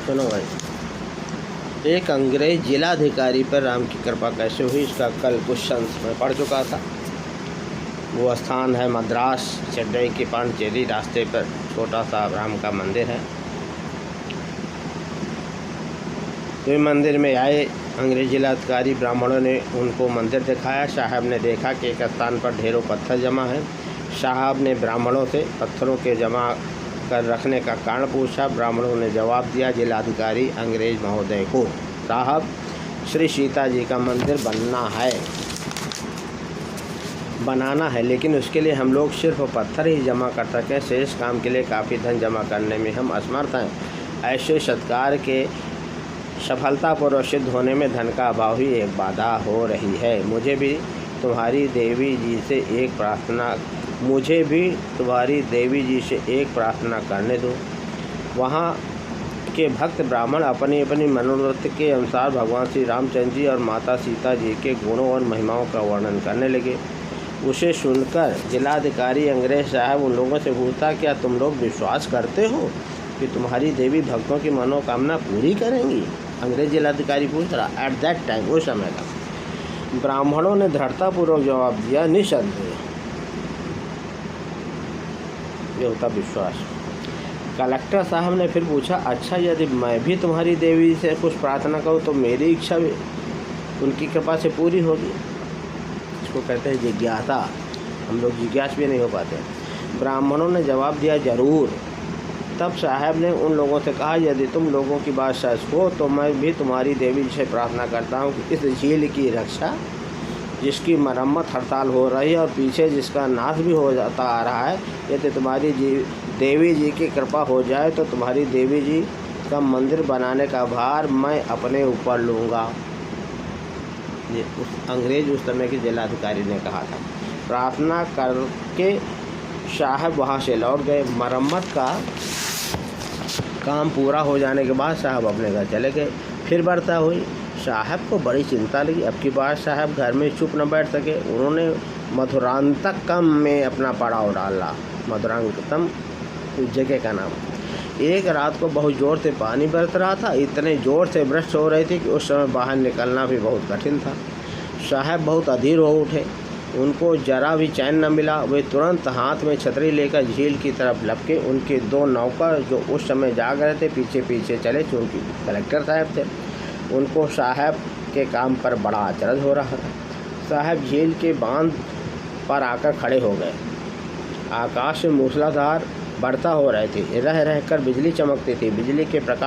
सुनो भाई, एक अंग्रेज जिलाधिकारी पर राम की कृपा कैसे हुई इसका कल क्वेश्चन में पढ़ चुका था। वो स्थान है मद्रास चेन्नई के पांडिचेरी रास्ते पर छोटा सा राम का मंदिर है। तो मंदिर में आए अंग्रेज जिलाधिकारी, ब्राह्मणों ने उनको मंदिर दिखाया। साहब ने देखा कि एक स्थान पर ढेरों पत्थर जमा है। साहब ने ब्राह्मणों से पत्थरों के जमा कर रखने का कारण पूछा। ब्राह्मणों ने जवाब दिया जिलाधिकारी अंग्रेज महोदय को, साहब श्री सीता जी का मंदिर बनाना है, लेकिन उसके लिए हम लोग सिर्फ पत्थर ही जमा कर सकें, शेष काम के लिए काफ़ी धन जमा करने में हम असमर्थ हैं। ऐसे सत्कार के सफलतापूर्वक सिद्ध होने में धन का अभाव ही एक बाधा हो रही है। मुझे भी तुम्हारी देवी जी से एक प्रार्थना करने दो। वहाँ के भक्त ब्राह्मण अपनी अपनी मनोरथ के अनुसार भगवान श्री रामचंद्र जी और माता सीता जी के गुणों और महिमाओं का वर्णन करने लगे। उसे सुनकर जिलाधिकारी अंग्रेज साहब उन लोगों से पूछा, क्या तुम लोग विश्वास करते हो कि तुम्हारी देवी भक्तों की मनोकामना पूरी करेंगी? अंग्रेज जिलाधिकारी पूछ रहा। एट दैट टाइम, उस समय का ब्राह्मणों ने दृढ़तापूर्वक जवाब दिया, निसंदेह। ये होता विश्वास। कलेक्टर साहब ने फिर पूछा, अच्छा यदि मैं भी तुम्हारी देवी से कुछ प्रार्थना करूँ तो मेरी इच्छा भी उनकी कृपा से पूरी होगी? इसको कहते हैं जिज्ञासा। हम लोग जिज्ञास भी नहीं हो पाते। ब्राह्मणों ने जवाब दिया, जरूर। तब साहब ने उन लोगों से कहा, यदि तुम लोगों की बात सच हो तो मैं भी तुम्हारी देवी से प्रार्थना करता हूँ कि इस झील की रक्षा, जिसकी मरम्मत हड़ताल हो रही है और पीछे जिसका नाश भी हो जाता आ रहा है, यदि तुम्हारी देवी जी की कृपा हो जाए तो तुम्हारी देवी जी का मंदिर बनाने का भार मैं अपने ऊपर लूँगा। ये अंग्रेज उस समय के जिलाधिकारी ने कहा था। प्रार्थना करके साहब वहाँ से लौट गए। मरम्मत का काम पूरा हो जाने के बाद साहब अपने घर चले गए। फिर वर्षा हुई। साहब को बड़ी चिंता लगी। अब की बार साहब घर में चुप न बैठ सके। उन्होंने मधुरांतकम में अपना पड़ाव डाला। मधुरांतकम उस जगह का नाम। एक रात को बहुत ज़ोर से पानी बरस रहा था। इतने ज़ोर से वृष्टि हो रही थी कि उस समय बाहर निकलना भी बहुत कठिन था। साहब बहुत अधीर हो उठे। उनको जरा भी चैन न मिला। वे तुरंत हाथ में छतरी लेकर झील की तरफ लपके। उनके दो नौकर जो उस समय जाग रहे थे पीछे पीछे चले, चूँकि कलेक्टर साहब थे। उनको साहब के काम पर बड़ा अचरज हो रहा था। साहब झील के बांध पर आकर खड़े हो गए। आकाश में मूसलाधार बरसा हो रहे थे। रह रहकर बिजली चमकती थी। बिजली के प्रकाश